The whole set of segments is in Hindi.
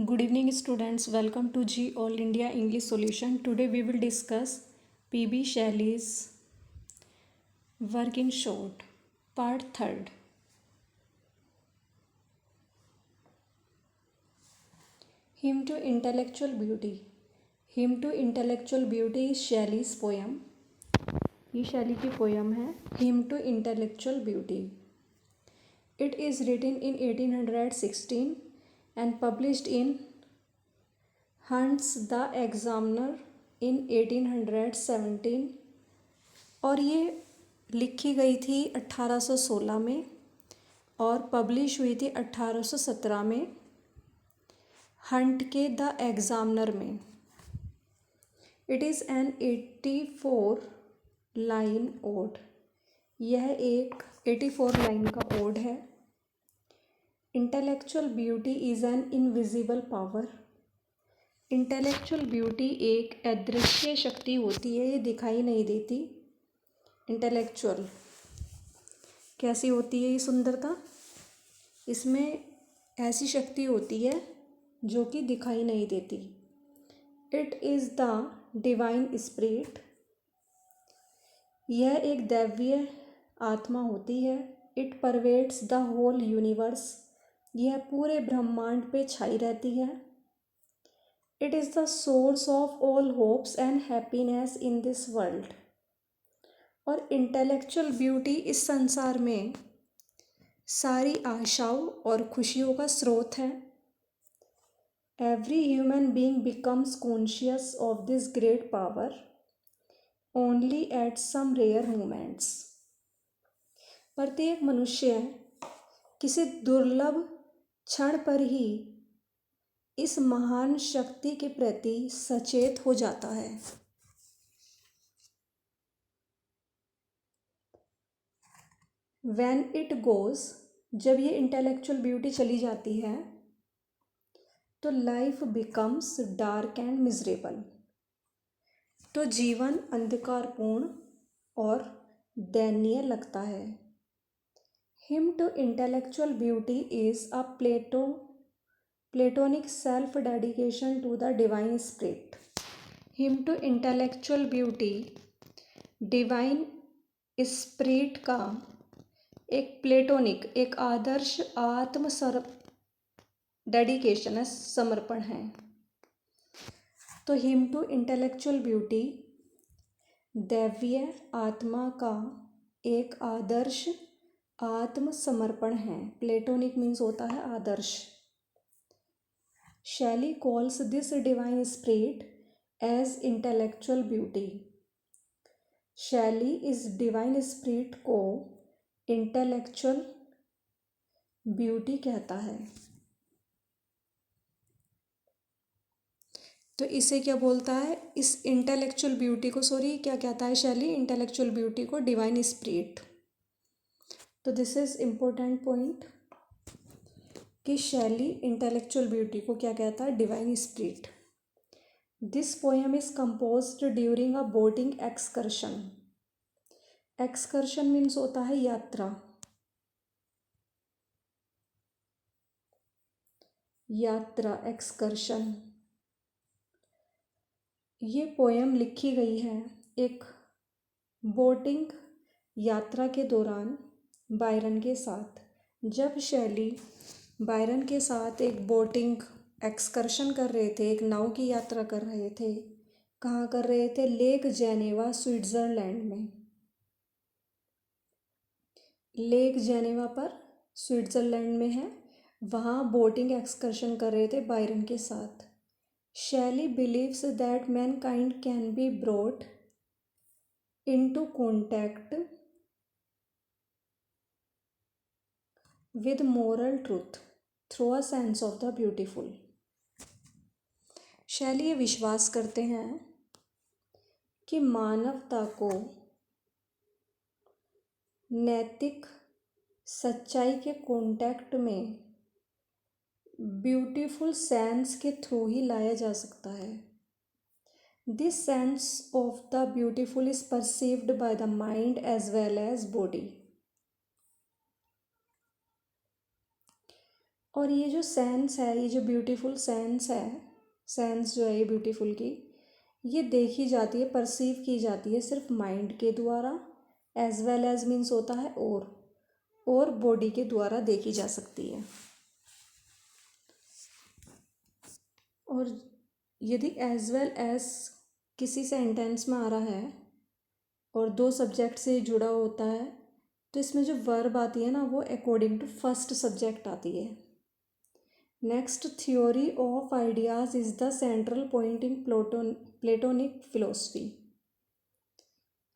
Good evening, students. Welcome to G All India English Solution. Today we will discuss P.B. Shelley's Work in Short, Part 3rd. Hymn to Intellectual Beauty. Hymn to Intellectual Beauty is Shelley's poem. ये शैली की पोयम है Hymn to Intellectual Beauty. It is written in 1816 and published in Hunt's The Examiner in 1817 और ये लिखी गई थी 1816 में और पब्लिश हुई थी 1817 में हंट के द एग्जामिनर में. It is an 84 line ode. यह एक 84 लाइन का ओड है. Intellectual beauty is an invisible power. Intellectual beauty एक अदृश्य शक्ति होती है, ये दिखाई नहीं देती. इंटेलेक्चुअल कैसी होती है ये सुंदरता? इसमें ऐसी शक्ति होती है जो कि दिखाई नहीं देती. It is the divine spirit. यह एक दैवीय आत्मा होती है. It pervades the whole universe. यह पूरे ब्रह्मांड पे छाई रहती है. It is the source of all hopes and happiness in this world. और इंटेलेक्चुअल ब्यूटी इस संसार में सारी आशाओं और खुशियों का स्रोत है. Every human being becomes conscious of this great power only at some rare moments. प्रत्येक मनुष्य किसी दुर्लभ क्षण पर ही इस महान शक्ति के प्रति सचेत हो जाता है. When it goes, जब ये इंटेलेक्चुअल ब्यूटी चली जाती है तो life becomes dark and miserable. तो जीवन अंधकारपूर्ण और दयनीय लगता है. Hymn to intellectual beauty is a Platonic self dedication to the divine spirit. Hymn to intellectual beauty divine spirit का एक प्लेटोनिक, एक आदर्श डेडिकेशन है, समर्पण है. तो हिम टू इंटेलेक्चुअल ब्यूटी दैवीय आत्मा का एक आदर्श आत्मसमर्पण है. प्लेटोनिक मीन्स होता है आदर्श. Shelley calls this divine spirit as intellectual beauty. Shelley इस डिवाइन स्पिरिट को इंटेलेक्चुअल ब्यूटी कहता है. तो इसे क्या बोलता है? इस इंटेलेक्चुअल ब्यूटी को, क्या कहता है शैली? इंटेलेक्चुअल ब्यूटी को डिवाइन स्पिरिट. तो दिस इज इम्पोर्टेंट पॉइंट कि शैली इंटेलेक्चुअल ब्यूटी को क्या कहता है? Divine spirit. This poem is composed during a boating excursion. Excursion means होता है यात्रा. यात्रा, एक्सकर्शन. ये पोएम लिखी गई है एक बोटिंग यात्रा के दौरान बायरन के साथ. जब शैली बायरन के साथ एक बोटिंग एक्सकर्शन कर रहे थे, एक नाव की यात्रा कर रहे थे. कहाँ कर रहे थे? लेक जेनेवा, स्विट्ज़रलैंड में. लेक जेनेवा पर स्विट्ज़रलैंड में है. वहाँ बोटिंग एक्सकर्शन कर रहे थे बायरन के साथ. शैली believes that Mankind can be brought into contact with moral truth through a sense of the beautiful. शैली ये विश्वास करते हैं कि मानवता को नैतिक सच्चाई के कॉन्टैक्ट में ब्यूटीफुल सेंस के थ्रू ही लाया जा सकता है. This sense of the beautiful is perceived by the mind as well as body. और ये जो सेंस है, ये जो ब्यूटीफुल सेंस है, सेंस जो है ये ब्यूटीफुल की, ये देखी जाती है, परसीव की जाती है सिर्फ माइंड के द्वारा, एज वेल एज मीन्स होता है और बॉडी के द्वारा देखी जा सकती है। और यदि एज वेल एज किसी सेंटेंस में आ रहा है और दो सब्जेक्ट से जुड़ा होता है, तो इसमें जो वर्ब आती है ना, वो अकॉर्डिंग टू फर्स्ट सब्जेक्ट आती है। Next, theory of ideas is the central point in platonic philosophy.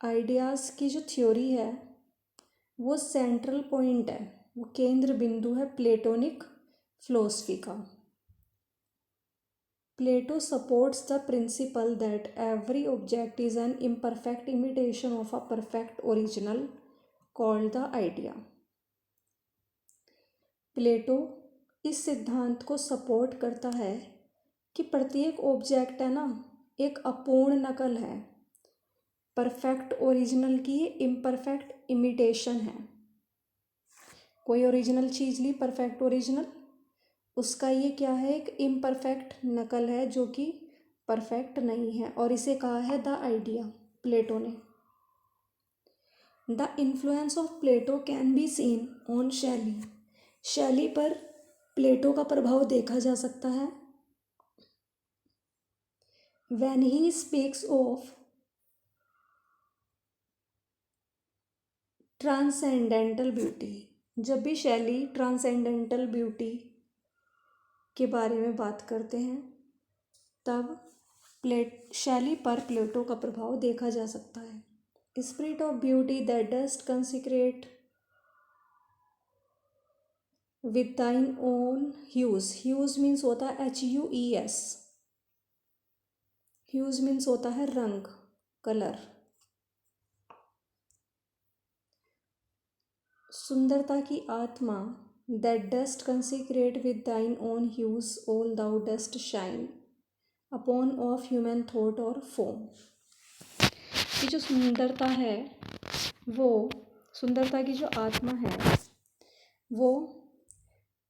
Ideas की जो थ्योरी है वो सेंट्रल पॉइंट है, वो केंद्र बिंदु है प्लेटोनिक फिलोसफी का। Plato supports the principle that every object is an imperfect imitation of a perfect original called the idea. प्लेटो इस सिद्धांत को सपोर्ट करता है कि प्रत्येक ऑब्जेक्ट है ना, एक अपूर्ण नकल है, परफेक्ट ओरिजिनल की इम्परफेक्ट इमिटेशन है। कोई ओरिजिनल चीज़ ली, परफेक्ट ओरिजिनल, उसका ये क्या है, एक इम्परफेक्ट नकल है जो कि परफेक्ट नहीं है, और इसे कहा है द आइडिया, प्लेटो ने। The influence of Plato can be seen on Shelley. Shelley पर प्लेटो का प्रभाव देखा जा सकता है। When he speaks of transcendental beauty, जब भी शैली ट्रांसेंडेंटल ब्यूटी के बारे में बात करते हैं, तब शैली पर प्लेटो का प्रभाव देखा जा सकता है। Spirit of beauty that dost consecrate with thine own hues. Hues means होता है HUES। ह्यूज मीन्स होता है रंग, कलर। सुंदरता की आत्मा, that dost consecrate with thine own hues all thou dost shine upon of human thought or form. की जो सुंदरता है, वो सुंदरता की जो आत्मा है वो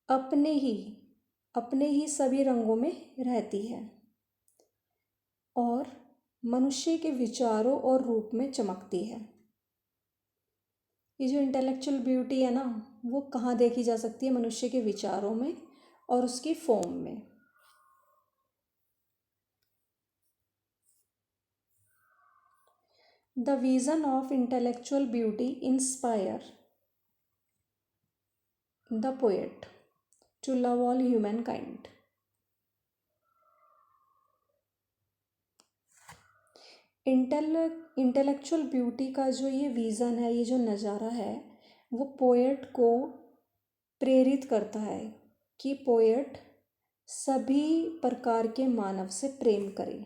अपने ही सभी रंगों में रहती है और मनुष्य के विचारों और रूप में चमकती है। ये जो इंटेलेक्चुअल ब्यूटी है ना, वो कहाँ देखी जा सकती है? मनुष्य के विचारों में और उसकी फॉर्म में। The vision of intellectual beauty inspire the poet to love all humankind. Intellectual beauty का जो ये विज़न है, ये जो नज़ारा है, वो पोएट को प्रेरित करता है कि पोएट सभी प्रकार के मानव से प्रेम करे।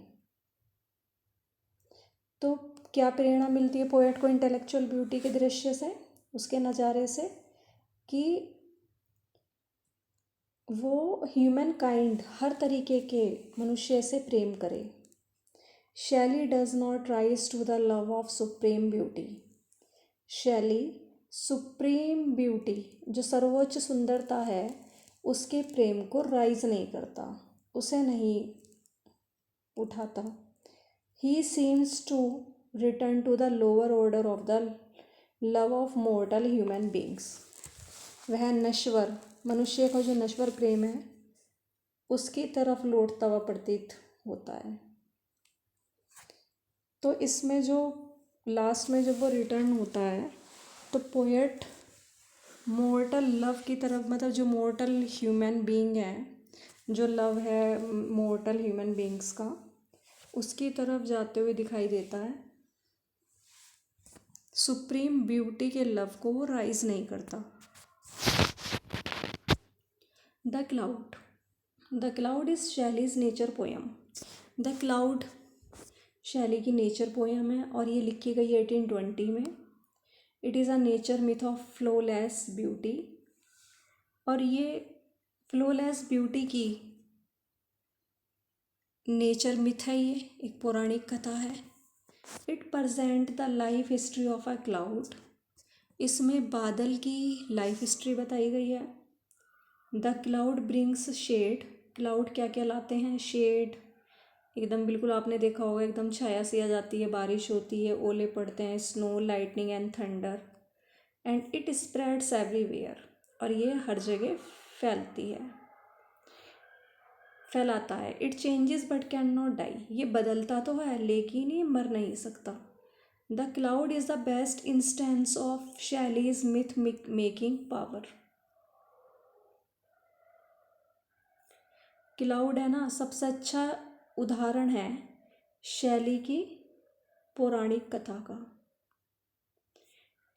तो क्या प्रेरणा मिलती है पोएट को इंटेलेक्चुअल ब्यूटी के दृश्य से, उसके नज़ारे से, कि वो ह्यूमन काइंड, हर तरीके के मनुष्य से प्रेम करे। Shelley does not rise to the love of supreme beauty. Shelley supreme beauty, जो सर्वोच्च सुंदरता है, उसके प्रेम को राइज नहीं करता, उसे नहीं उठाता। He seems to return to the lower order of the love of mortal human beings. वह नश्वर, मनुष्य का जो नश्वर प्रेम है, उसकी तरफ लौटता हुआ प्रतीत होता है। तो इसमें जो लास्ट में जब वो रिटर्न होता है, तो पोएट मॉर्टल लव की तरफ, मतलब जो मॉर्टल ह्यूमन बीइंग है, जो लव है मॉर्टल ह्यूमन बीइंग्स का, उसकी तरफ जाते हुए दिखाई देता है। सुप्रीम ब्यूटी के लव को वो राइज नहीं करता। The cloud. The cloud is Shelley's nature poem. The cloud शैली की नेचर पोयम है और ये लिखी गई 1820 में। It is a nature myth of flawless beauty. और ये फ्लोलेस ब्यूटी की नेचर मिथ है, ये एक पौराणिक कथा है। It present the life history of a cloud. इसमें बादल की लाइफ हिस्ट्री बताई गई है। The cloud brings shade, cloud क्या क्या लाते हैं, शेड, एकदम बिल्कुल आपने देखा होगा एकदम छाया सी आ जाती है, बारिश होती है, ओले पड़ते हैं, snow, lightning and thunder, and it spreads everywhere, और ये हर जगह फैलाता है। It changes but can not die, ये बदलता तो है लेकिन ये मर नहीं सकता। The cloud is the best instance of Shelley's myth making power. Cloud है ना, सबसे अच्छा उदाहरण है शैली की पौराणिक कथा का।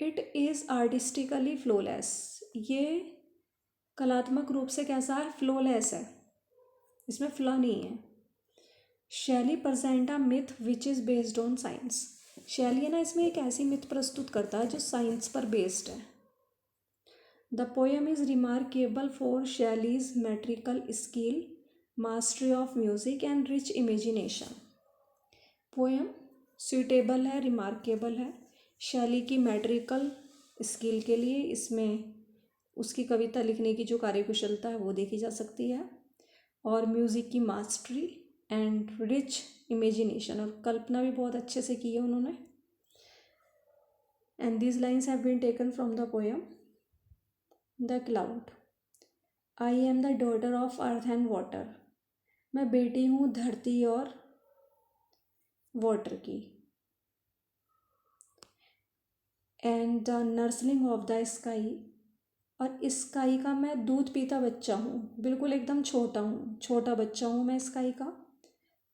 इट इज़ आर्टिस्टिकली फ्लॉलेस, ये कलात्मक रूप से कैसा है, फ्लॉलेस है, इसमें फ्ला नहीं है। शैली present a myth which is based on science, शैली है ना इसमें एक ऐसी मिथ प्रस्तुत करता है जो साइंस पर बेस्ड है। The poem is remarkable for Shelley's metrical skill, mastery of music and rich imagination. Poem suitable है, रिमार्केबल है शैली की मेट्रिकल स्किल के लिए, इसमें उसकी कविता लिखने की जो कार्यकुशलता है वो देखी जा सकती है, और म्यूज़िक की मास्टरी एंड रिच इमेजिनेशन, और कल्पना भी बहुत अच्छे से की है उन्होंने। And these lines have been taken from the poem the cloud. I am the daughter of earth and water, मैं बेटी हूँ धरती और वाटर की। And the nursling of the sky, और स्काई का मैं दूध पीता बच्चा हूँ, बिल्कुल एकदम छोटा हूँ, छोटा बच्चा हूँ मैं स्काई का।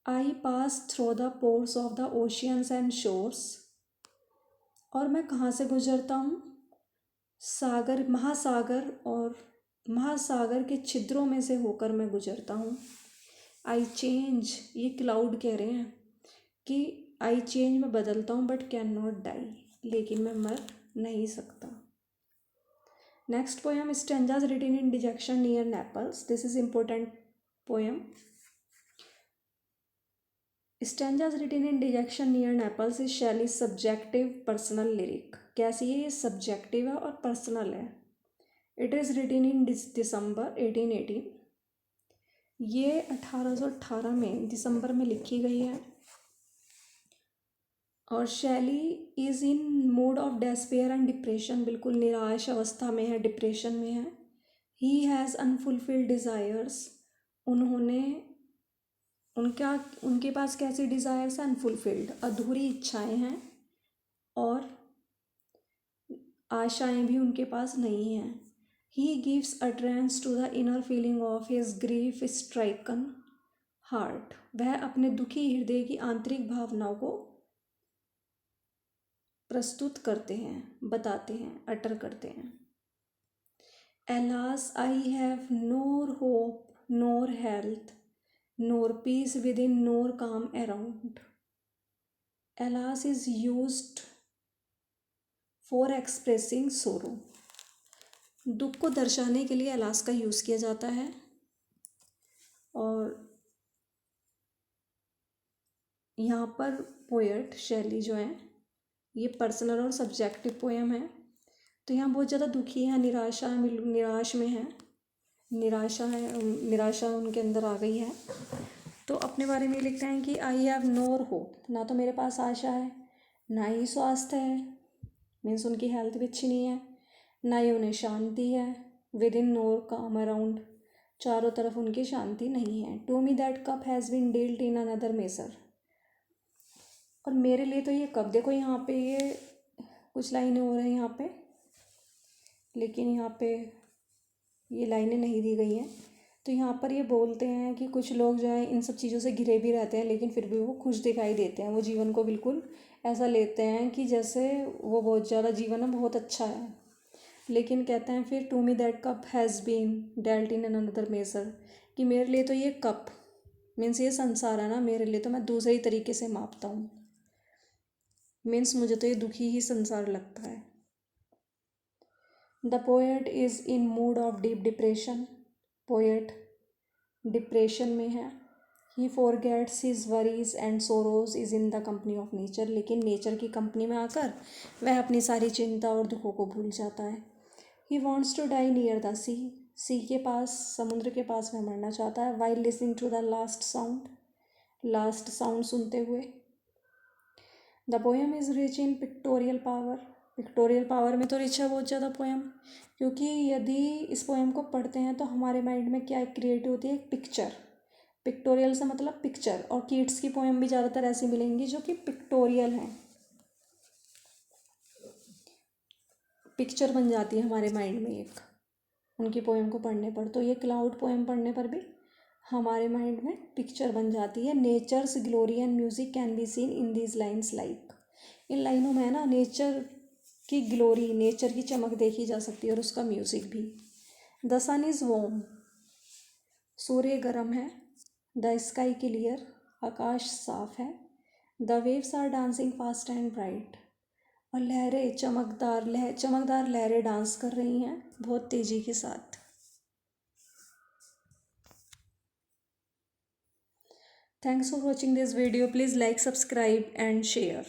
I pass through the pores of the oceans and shores, और मैं कहाँ से गुजरता हूँ, सागर, महासागर के छिद्रों में से होकर मैं गुजरता हूँ। आई चेंज, ये क्लाउड कह रहे हैं कि आई चेंज, मैं बदलता हूँ, बट कैन नॉट डाई, लेकिन मैं मर नहीं सकता। Next poem, stanzas written in dejection near Naples, this is important poem. Stanzas written in dejection near Naples is Shelley subjective personal lyric, कैसी है, ये सब्जेक्टिव है और पर्सनल है। It is written in December 1818, ये 1818 में दिसंबर में लिखी गई है। और शैली is in mood of despair and depression, बिल्कुल निराश अवस्था में है, डिप्रेशन में है। ही हैज़ अनफुलफिल्ड डिज़ायर्स, उनके पास कैसी डिज़ायर्स हैं, अनफुलफिल्ड, अधूरी इच्छाएं हैं, और आशाएं भी उनके पास नहीं हैं। He gives utterance to the inner feeling of his grief stricken heart, वह अपने दुखी हृदय की आंतरिक भावनाओं को प्रस्तुत करते हैं, बताते हैं, अटर करते हैं। Alas, I have nor hope, nor health, nor peace within, nor calm around. Alas is used for expressing sorrow. दुख को दर्शाने के लिए अलास का यूज़ किया जाता है, और यहाँ पर पोएट शैली जो है ये पर्सनल और सब्जेक्टिव पोएम है। तो यहाँ बहुत ज़्यादा दुखी है, निराश में है, निराशा उनके अंदर आ गई है। तो अपने बारे में लिखते हैं कि आई हैव नोर होप, ना तो मेरे पास आशा है, ना ही स्वास्थ्य है, मीन्स उनकी हेल्थ भी अच्छी नहीं है, ना ही उन्हें शांति है, विद इन नोर काम अराउंड, चारों तरफ उनकी शांति नहीं है। To me that cup has been dealt in another measure, और मेरे लिए तो ये कप, देखो यहाँ पे ये कुछ लाइनें हो रही हैं यहाँ पे, लेकिन यहाँ पे ये लाइनें नहीं दी गई हैं। तो यहाँ पर ये बोलते हैं कि कुछ लोग जो है इन सब चीज़ों से घिरे भी रहते हैं, लेकिन फिर भी वो खुश दिखाई देते हैं, वो जीवन को बिल्कुल ऐसा लेते हैं कि जैसे वो बहुत ज़्यादा जीवन में बहुत अच्छा है। लेकिन कहते हैं फिर to me that cup has been dealt in another measure, कि मेरे लिए तो ये कप, मीन्स ये संसार है ना, मेरे लिए तो मैं दूसरे तरीके से मापता हूँ, मीन्स मुझे तो ये दुखी ही संसार लगता है। The poet is in mood of deep depression, poet depression में है। He forgets his worries and sorrows is in the company of nature, लेकिन नेचर की कंपनी में आकर वह अपनी सारी चिंता और दुखों को भूल जाता है। He wants to die near the sea, sea के पास, समुद्र के पास में मरना चाहता है while listening to the last sound सुनते हुए। The poem is rich in pictorial power में तो रिच है बहुत ज़्यादा पोएम, क्योंकि यदि इस पोएम को पढ़ते हैं तो हमारे माइंड में क्या क्रिएट होती है, पिक्चर। पिक्टोरियल से मतलब पिक्चर, और कीट्स की पोएम भी ज़्यादातर ऐसी मिलेंगी जो कि पिक्टोरियल हैं, पिक्चर बन जाती है हमारे माइंड में एक उनकी पोएम को पढ़ने पर। तो ये क्लाउड पोएम पढ़ने पर भी हमारे माइंड में पिक्चर बन जाती है। Nature's glory and music can be seen in these lines like, इन लाइनों में है ना नेचर की ग्लोरी, नेचर की चमक देखी जा सकती है, और उसका म्यूजिक भी। द सन इज़ वॉर्म, सूर्य गर्म है। द स्काई क्लियर, आकाश साफ है। The waves are dancing fast and bright, और लहरें चमकदार लहरें डांस कर रही हैं बहुत तेज़ी के साथ। Thanks for watching this video, please like, subscribe and share.